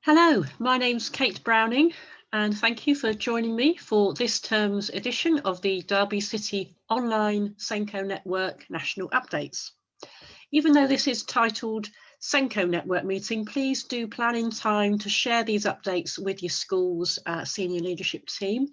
Hello, my name's Kate Browning, and thank you for joining me for this term's edition of the Derby City Online SENCO Network National Updates. Even though this is titled SENCO Network Meeting, please do plan in time to share these updates with your school's senior leadership team.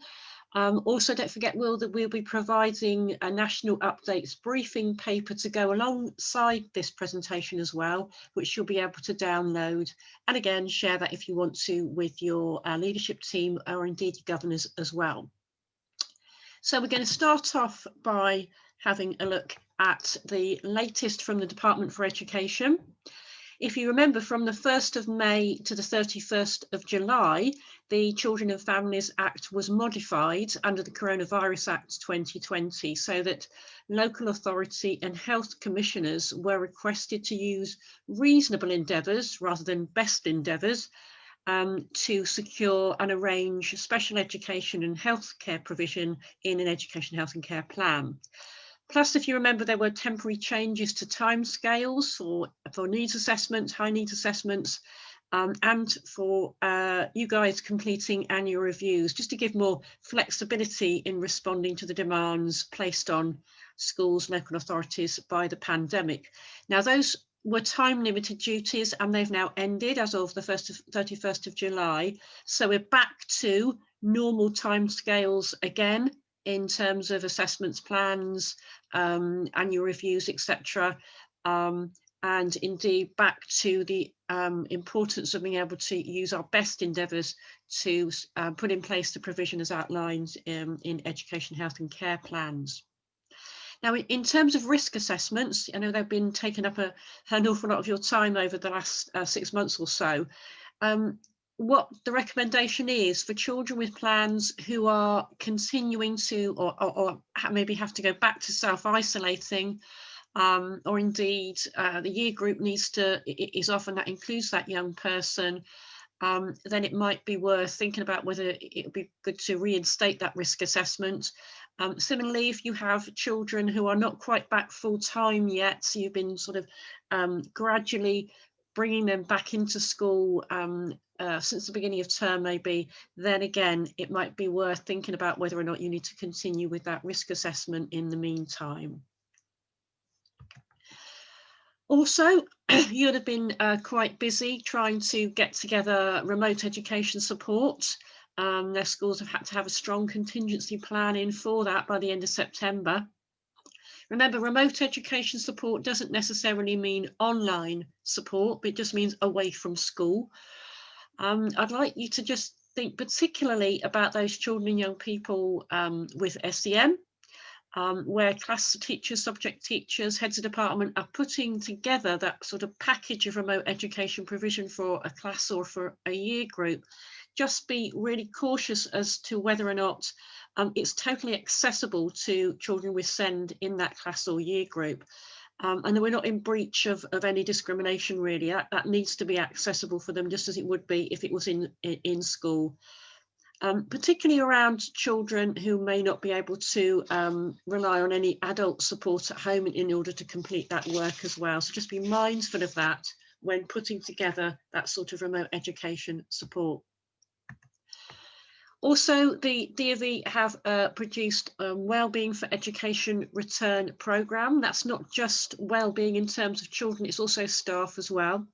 Also, don't forget, that we'll be providing a national updates briefing paper to go alongside this presentation as well, which you'll be able to download. And again, share that if you want to with your leadership team or indeed your governors as well. So we're going to start off by having a look at the latest from the Department for Education. If you remember, from the 1st of May to the 31st of July, the Children and Families Act was modified under the Coronavirus Act 2020, so that local authority and health commissioners were requested to use reasonable endeavours rather than best endeavours to secure and arrange special education and healthcare provision in an education, health and care plan. Plus, if you remember, there were temporary changes to timescales for needs assessments, high needs assessments, and for you guys completing annual reviews, just to give more flexibility in responding to the demands placed on schools, local authorities by the pandemic. Now, those were time-limited duties, and they've now ended as of the 31st of July. So we're back to normal timescales again, in terms of assessments plans, annual reviews, etc. And indeed back to the importance of being able to use our best endeavours to put in place the provision as outlined in education, health and care plans. Now, in terms of risk assessments, I know they've been taking up an awful lot of your time over the last 6 months or so. What the recommendation is for children with plans who are continuing to or maybe have to go back to self-isolating, or indeed the year group is often that includes that young person, then it might be worth thinking about whether it would be good to reinstate that risk assessment. Similarly, if you have children who are not quite back full time yet, so you've been sort of gradually bringing them back into school since the beginning of term maybe, then again, it might be worth thinking about whether or not you need to continue with that risk assessment in the meantime. Also, you'd have been quite busy trying to get together remote education support. Their schools have had to have a strong contingency plan in for that by the end of September. Remember, remote education support doesn't necessarily mean online support, but it just means away from school. I'd like you to just think particularly about those children and young people with SEN, where class teachers, subject teachers, heads of department are putting together that sort of package of remote education provision for a class or for a year group. Just be really cautious as to whether or not it's totally accessible to children with SEND in that class or year group. And we're not in breach of any discrimination, really. That needs to be accessible for them, just as it would be if it was in school. Particularly around children who may not be able to rely on any adult support at home in order to complete that work as well. So just be mindful of that when putting together that sort of remote education support. Also, the DfE have produced a Wellbeing for Education Return programme. That's not just wellbeing in terms of children, it's also staff as well.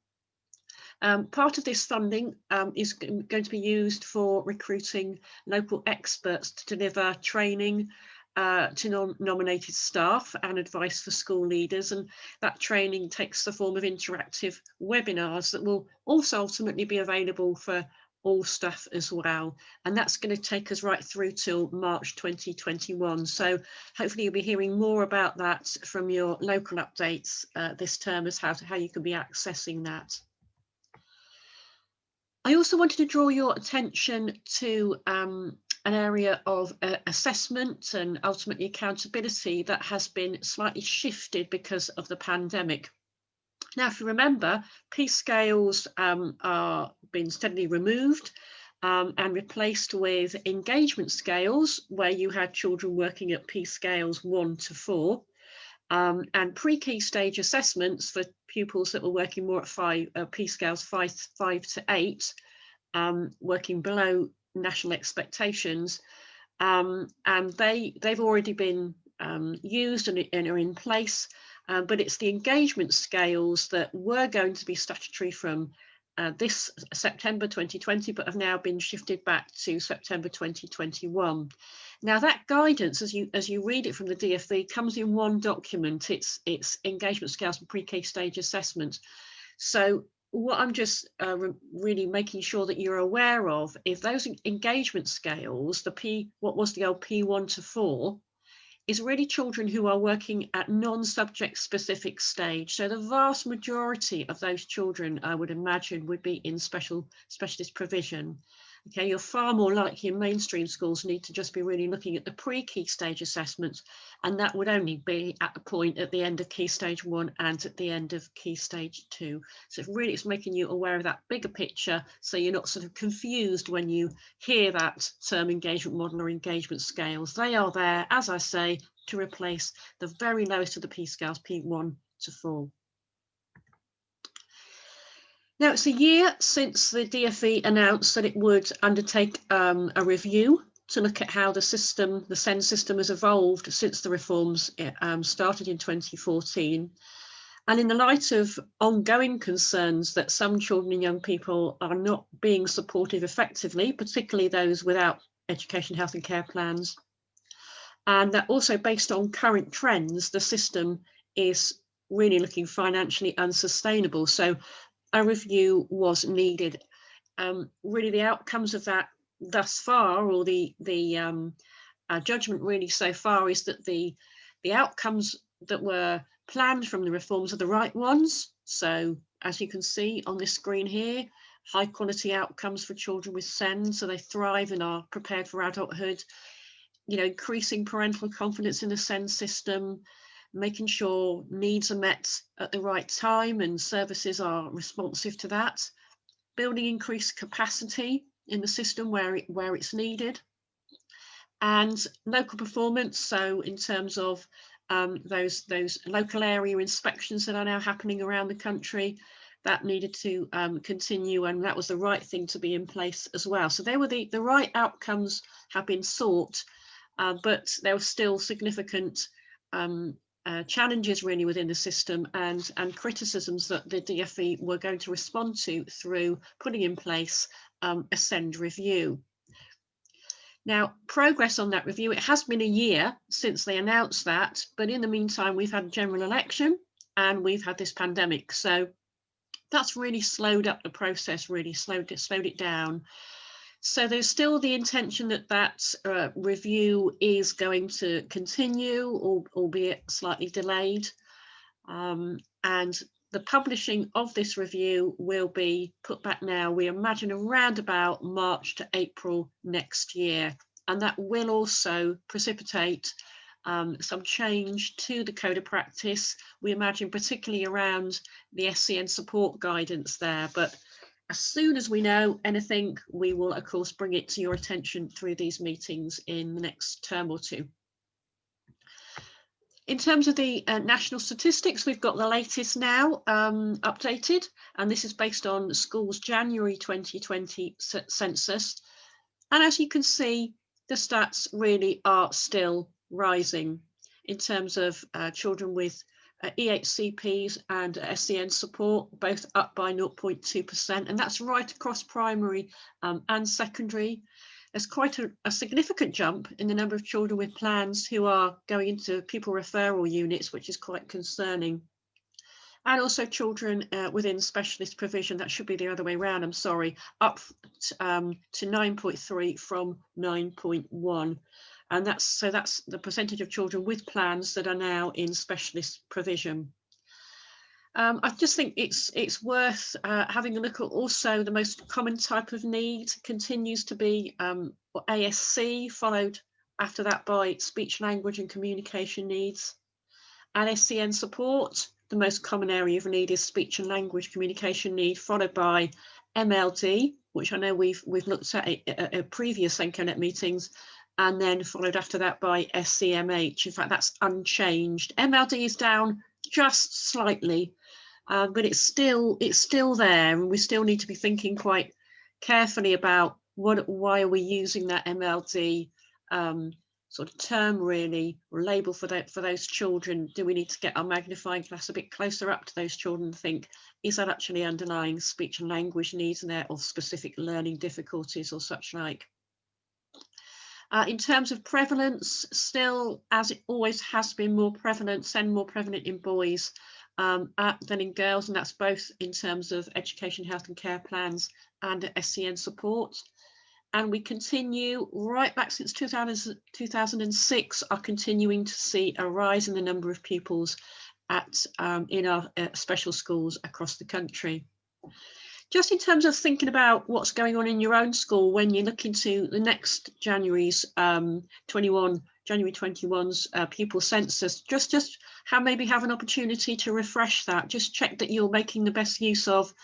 Part of this funding is going to be used for recruiting local experts to deliver training to nominated staff and advice for school leaders, and that training takes the form of interactive webinars that will also ultimately be available for all staff as well, and that's going to take us right through till March 2021. So hopefully you'll be hearing more about that from your local updates this term as how you can be accessing that. I also wanted to draw your attention to an area of assessment and ultimately accountability that has been slightly shifted because of the pandemic. Now, if you remember, peace scales are being steadily removed and replaced with engagement scales, where you had children working at peace scales 1 to 4. And pre-key stage assessments for pupils that were working more at peace scales 5 to 8 working below national expectations, and they've already been used and are in place, but it's the engagement scales that were going to be statutory from this September 2020, but have now been shifted back to September 2021. Now that guidance, as you read it from the DfE, comes in one document. It's engagement scales for pre-K stage assessment. So what I'm just really making sure that you're aware of, if those engagement scales, what was the old P1 to 4, is really children who are working at non-subject specific stage. So the vast majority of those children, I would imagine, would be in specialist provision. Okay, you're far more likely in mainstream schools need to just be really looking at the pre-key stage assessments, and that would only be at the point at the end of key stage 1 and at the end of key stage 2. So it's making you aware of that bigger picture, so you're not sort of confused when you hear that term engagement model or engagement scales. They are there, as I say, to replace the very lowest of the P scales, P1 to 4. Now, it's a year since the DfE announced that it would undertake a review to look at how the SEND system has evolved since the reforms started in 2014. And in the light of ongoing concerns that some children and young people are not being supported effectively, particularly those without education, health and care plans, and that also based on current trends, the system is really looking financially unsustainable. So a review was needed. Really, the outcomes of that thus far, or the judgment really so far, is that the outcomes that were planned from the reforms are the right ones. So as you can see on this screen here, high quality outcomes for children with SEND, so they thrive and are prepared for adulthood. You know, increasing parental confidence in the SEND system, making sure needs are met at the right time and services are responsive to that, building increased capacity in the system where it's needed, and local performance. So in terms of those local area inspections that are now happening around the country, that needed to continue, and that was the right thing to be in place as well. So they were the right outcomes have been sought, but there were still significant challenges really within the system and criticisms that the DfE were going to respond to through putting in place a SEND review. Now, progress on that review, it has been a year since they announced that, but in the meantime, we've had a general election and we've had this pandemic. So that's really slowed up the process, really slowed it down. So there's still the intention that review is going to continue, albeit slightly delayed. And the publishing of this review will be put back now, we imagine, around about March to April next year. And that will also precipitate some change to the code of practice. We imagine particularly around the SEN support guidance there. But as soon as we know anything, we will, of course, bring it to your attention through these meetings in the next term or two. In terms of the national statistics, we've got the latest now updated, and this is based on schools' January 2020 census. And as you can see, the stats really are still rising in terms of children with EHCPs and SEN support, both up by 0.2%, and that's right across primary and secondary. There's quite a significant jump in the number of children with plans who are going into pupil referral units, which is quite concerning. And also children within specialist provision, that should be the other way around, I'm sorry, up to 9.3 from 9.1. And that's the percentage of children with plans that are now in specialist provision. I just think it's worth having a look at also the most common type of need continues to be ASC, followed after that by speech, language and communication needs. And SEN support, the most common area of need is speech and language communication need, followed by MLD, which I know we've looked at previous NCETM meetings, and then followed after that by SCMH. In fact, that's unchanged. MLD is down just slightly, but it's still there, and we still need to be thinking quite carefully about why are we using that MLD sort of term really, or label for those children. Do we need to get our magnifying glass a bit closer up to those children and think, is that actually underlying speech and language needs in there, or specific learning difficulties or such like? In terms of prevalence, still, as it always has been, more prevalent in boys than in girls, and that's both in terms of education, health and care plans and SEN support. And we continue right back since 2006 are continuing to see a rise in the number of pupils in our special schools across the country. Just in terms of thinking about what's going on in your own school when you look into the next January 21's pupil census, just maybe have an opportunity to refresh that. Just check that you're making the best use of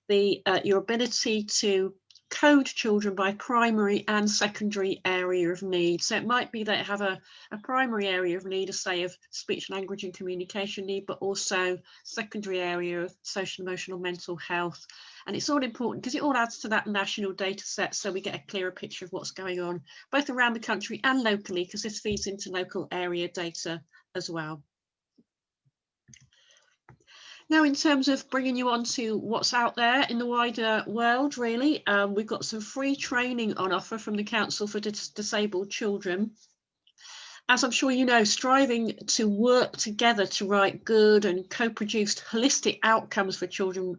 your ability to code children by primary and secondary area of need. So it might be that have a primary area of need, say of speech, language and communication need, but also secondary area of social, emotional, mental health. And it's all important because it all adds to that national data set, so we get a clearer picture of what's going on both around the country and locally, because this feeds into local area data as well. Now, in terms of bringing you on to what's out there in the wider world, really, we've got some free training on offer from the Council for Disabled Children. As I'm sure you know, striving to work together to write good and co-produced holistic outcomes for children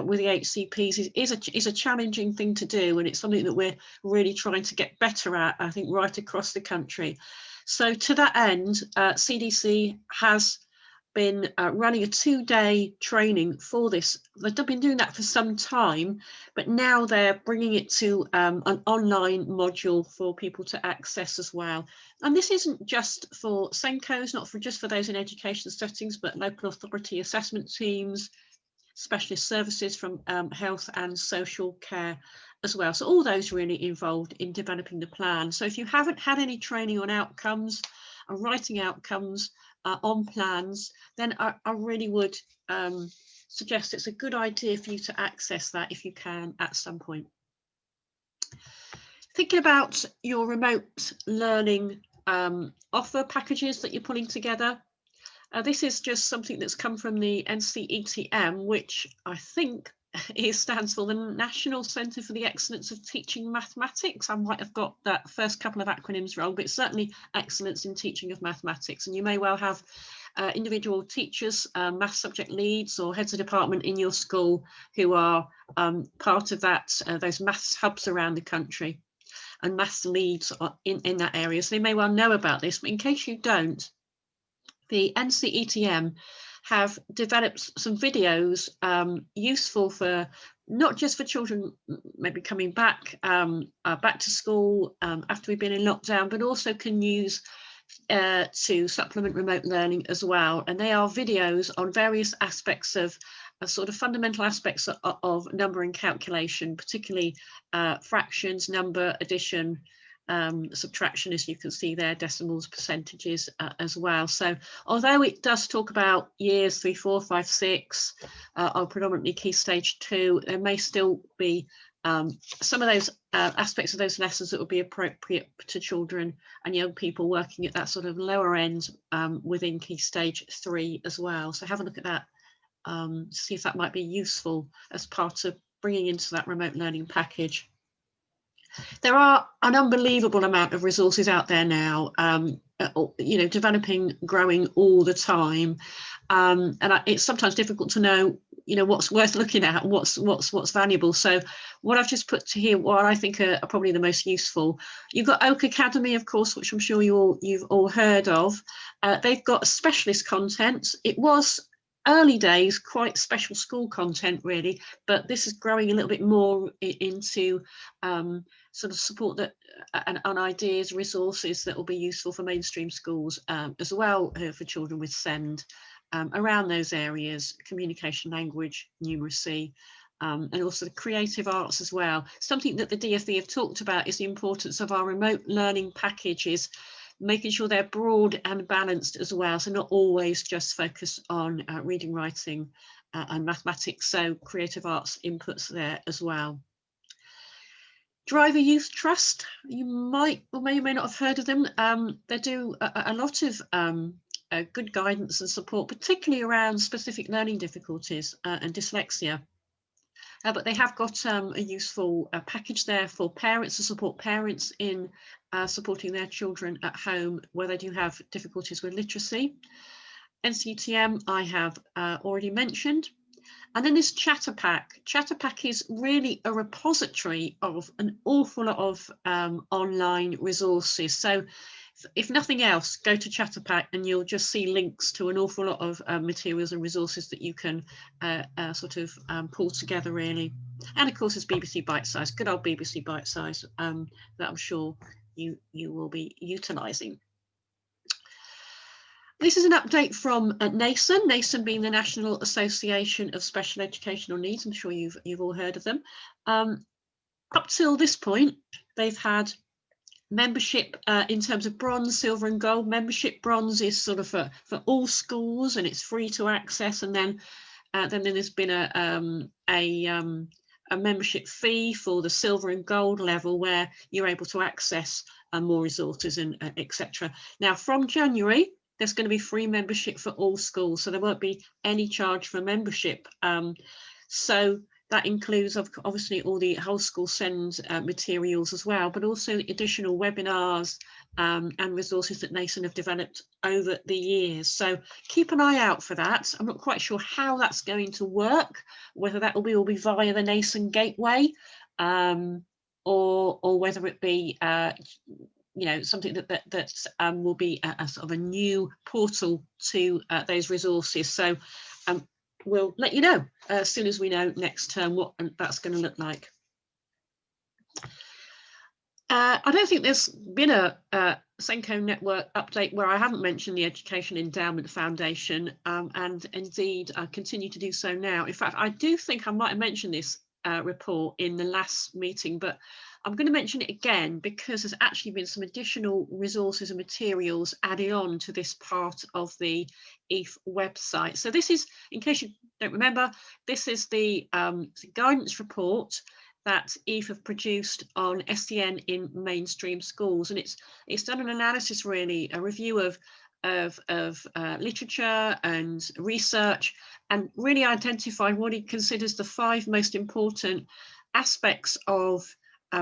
with the HCPs is a challenging thing to do, and it's something that we're really trying to get better at, I think, right across the country. So to that end, CDC has been running a 2-day training for this. They've been doing that for some time, but now they're bringing it to an online module for people to access as well. And this isn't just for SENCOs, not just for those in education settings, but local authority assessment teams, specialist services from health and social care as well. So all those really involved in developing the plan. So if you haven't had any training on outcomes and writing outcomes, on plans, then I really would suggest it's a good idea for you to access that if you can at some point. Thinking about your remote learning offer packages that you're pulling together. This is just something that's come from the NCETM, which I think stands for the National Centre for the Excellence of Teaching Mathematics. I might have got that first couple of acronyms wrong, but certainly excellence in teaching of mathematics. And you may well have individual teachers, math subject leads or heads of department in your school who are part of that, those maths hubs around the country, and maths leads are in that area. So they may well know about this, but in case you don't, the NCETM have developed some videos useful for not just for children maybe coming back to school after we've been in lockdown, but also can use to supplement remote learning as well. And they are videos on various aspects of sort of fundamental aspects of number and calculation, particularly fractions, number, addition, subtraction, as you can see there, decimals, percentages as well. So although it does talk about years 3, 4, 5, 6 or predominantly key stage 2, there may still be some of those aspects of those lessons that would be appropriate to children and young people working at that sort of lower end within key stage 3 as well. So have a look at that, see if that might be useful as part of bringing into that remote learning package. There are an unbelievable amount of resources out there now, you know, developing, growing all the time, and it's sometimes difficult to know, you know, what's worth looking at, what's valuable. So what I've just put to here, what I think are probably the most useful. You've got Oak Academy, of course, which I'm sure you've all heard of. They've got specialist content. It was early days quite special school content really, but this is growing a little bit more into sort of support that and ideas, resources that will be useful for mainstream schools as well for children with SEND around those areas, communication, language, numeracy, and also the creative arts as well. Something that the DfE have talked about is the importance of our remote learning packages, making sure they're broad and balanced as well, so not always just focus on reading, writing and mathematics, so creative arts inputs there as well. Driver Youth Trust, you might or may not have heard of them. They do a lot of good guidance and support, particularly around specific learning difficulties and dyslexia. But they have got a useful package there for parents to support parents in supporting their children at home where they do have difficulties with literacy. NCETM I have already mentioned. And then this Chatterpack. Chatterpack is really a repository of an awful lot of online resources. So if nothing else, go to Chatterpack and you'll just see links to an awful lot of materials and resources that you can sort of pull together, really. And of course, it's BBC Bite Size, good old BBC Bite Size, that I'm sure you will be utilising. This is an update from NASEN, NASEN being the National Association of Special Educational Needs. I'm sure you've all heard of them. Up till this point, they've had membership in terms of bronze, silver and gold. Membership bronze is sort of for all schools and it's free to access, and then there's been a membership fee for the silver and gold level where you're able to access more resources and etc. Now from January there's going to be free membership for all schools, so there won't be any charge for membership. So that includes obviously all the whole school send materials as well, but also additional webinars and resources that NASEN have developed over the years. So keep an eye out for that. I'm not quite sure how that's going to work, whether that will be via the NASEN gateway or whether it be you know, something that will be a sort of a new portal to those resources. So we'll let you know as soon as we know next term what that's going to look like. I don't think there's been a SENCO network update where I haven't mentioned the Education Endowment Foundation, and indeed I continue to do so now. In fact, I do think I might have mentioned this report in the last meeting, but I'm going to mention it again because there's actually been some additional resources and materials added on to this part of the EEF website. So this is, in case you don't remember, this is the guidance report that EEF have produced on SEN in mainstream schools, and it's done an analysis, really, a review of literature and research, and really identified what he considers the 5 most important aspects of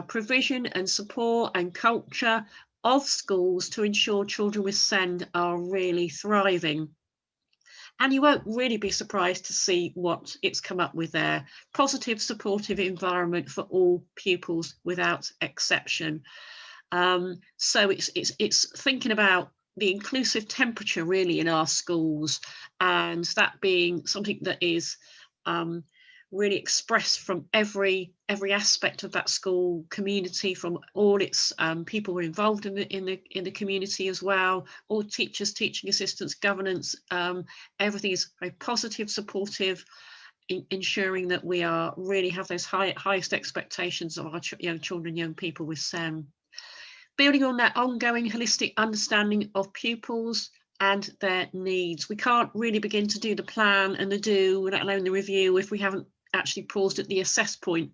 provision and support and culture of schools to ensure children with SEND are really thriving. And you won't really be surprised to see what it's come up with there. Positive, supportive environment for all pupils without exception. So it's thinking about the inclusive temperature really in our schools, and that being something that is really expressed from every aspect of that school community, from all its people who are involved in the community as well, all teachers, teaching assistants, governance, everything is very positive, supportive, ensuring that we are really have those highest expectations of our young children, young people with SEN. Building on that ongoing holistic understanding of pupils and their needs. We can't really begin to do the plan and the do, let alone the review, if we haven't actually paused at the assess point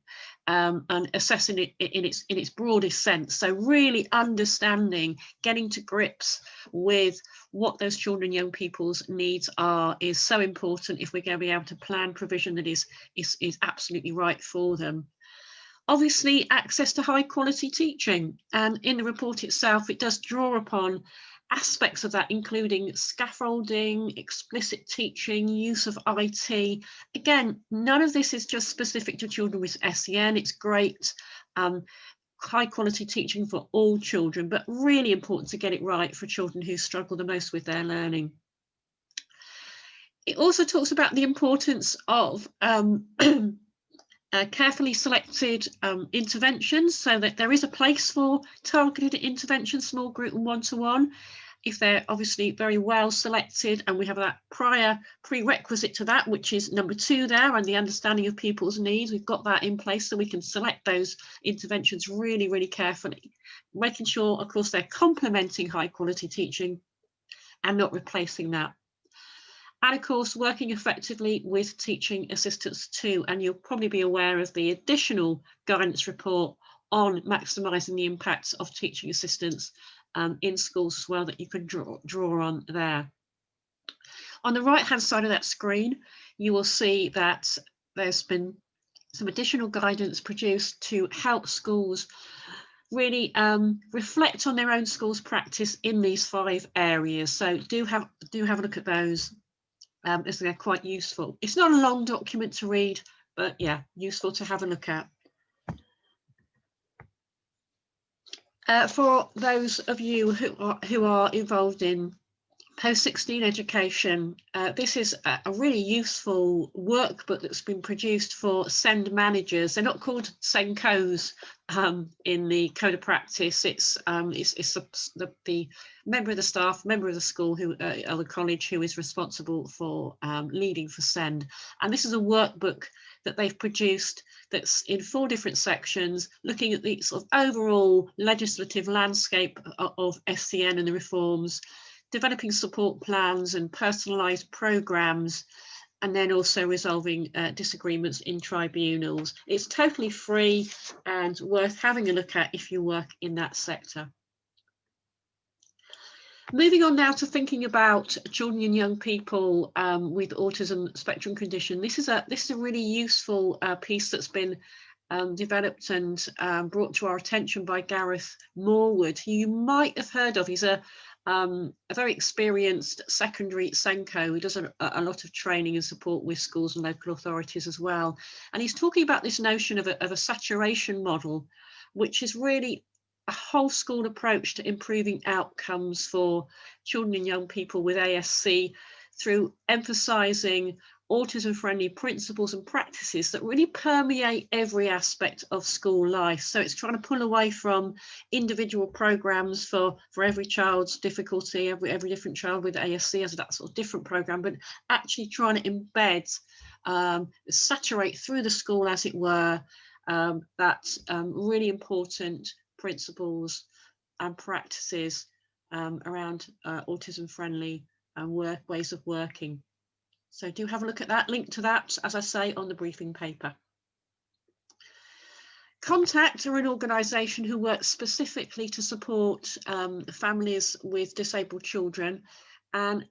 and assessing it in its broadest sense. So really understanding, getting to grips with what those children, young people's needs are is so important if we're going to be able to plan provision that is absolutely right for them. Obviously, access to high quality teaching, and in the report itself, it does draw upon aspects of that, including scaffolding, explicit teaching, use of IT. Again, none of this is just specific to children with SEN. It's great, high quality teaching for all children, but really important to get it right for children who struggle the most with their learning. It also talks about the importance of carefully selected interventions, so that there is a place for targeted intervention, small group and one-to-one, if they're obviously very well selected, and we have that prior prerequisite to that, which is number 2 there, and the understanding of people's needs. We've got that in place so we can select those interventions really, really carefully, making sure, of course, they're complementing high quality teaching and not replacing that. And of course, working effectively with teaching assistants too. And you'll probably be aware of the additional guidance report on maximising the impacts of teaching assistants in schools as well that you can draw on there. On the right hand side of that screen, you will see that there's been some additional guidance produced to help schools really reflect on their own school's practice in these 5 areas. So do have a look at those, as they're quite useful. It's not a long document to read, but yeah, useful to have a look at. For those of you who are involved in post-16 education, this is a really useful workbook that's been produced for SEND managers. They're not called SENCOs in the code of practice. It's the member of the staff, member of the school or the college who is responsible for leading for SEND. And this is a workbook that they've produced that's in 4 different sections, looking at the sort of overall legislative landscape of SEN and the reforms, developing support plans and personalised programmes, and then also resolving disagreements in tribunals. It's totally free and worth having a look at if you work in that sector. Moving on now to thinking about children and young people with autism spectrum condition. This is a really useful piece that's been developed and brought to our attention by Gareth Morwood, who you might have heard of. He's a very experienced secondary SENCO who does a lot of training and support with schools and local authorities as well. And he's talking about this notion of a saturation model, which is really a whole school approach to improving outcomes for children and young people with ASC through emphasising autism-friendly principles and practices that really permeate every aspect of school life. So it's trying to pull away from individual programmes for every child's difficulty, every different child with ASC has that sort of different programme, but actually trying to embed, saturate through the school, as it were, that really important principles and practices around autism-friendly ways of working. So do have a look at that, link to that, as I say, on the briefing paper. Contact are an organisation who works specifically to support families with disabled children, and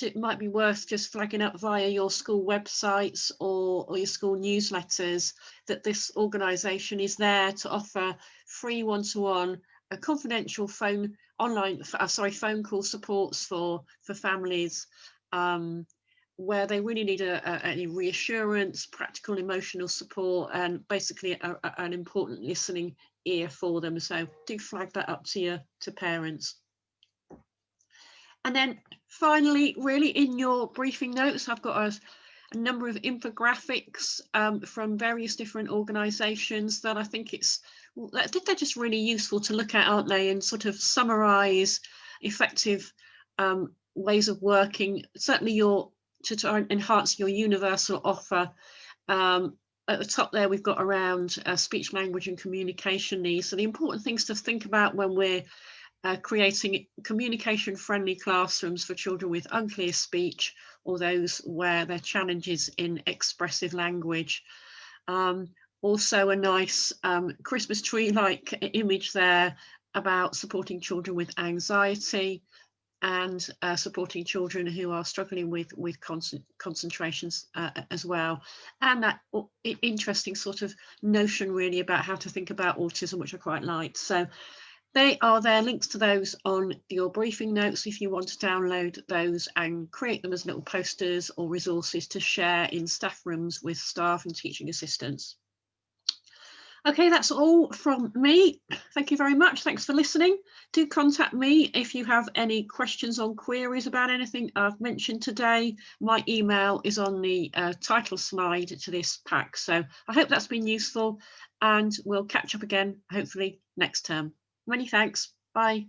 it might be worth just flagging up via your school websites or your school newsletters that this organisation is there to offer free one-to-one, confidential phone call supports for families where they really need any reassurance, practical emotional support, and basically an important listening ear for them. So do flag that up to parents. And then finally, really in your briefing notes, I've got a number of infographics from various different organisations that I think they're just really useful to look at, aren't they, and sort of summarise effective ways of working, certainly to try and enhance your universal offer. At the top there, we've got around speech, language and communication needs. So the important things to think about when we're creating communication-friendly classrooms for children with unclear speech or those where there are challenges in expressive language. Also a nice Christmas tree-like image there about supporting children with anxiety and supporting children who are struggling with concentrations as well. And that interesting sort of notion really about how to think about autism, which I quite liked. So they are there, links to those on your briefing notes if you want to download those and create them as little posters or resources to share in staff rooms with staff and teaching assistants. Okay, that's all from me. Thank you very much. Thanks for listening. Do contact me if you have any questions or queries about anything I've mentioned today. My email is on the title slide to this pack. So I hope that's been useful, and we'll catch up again, hopefully next term. Many thanks. Bye.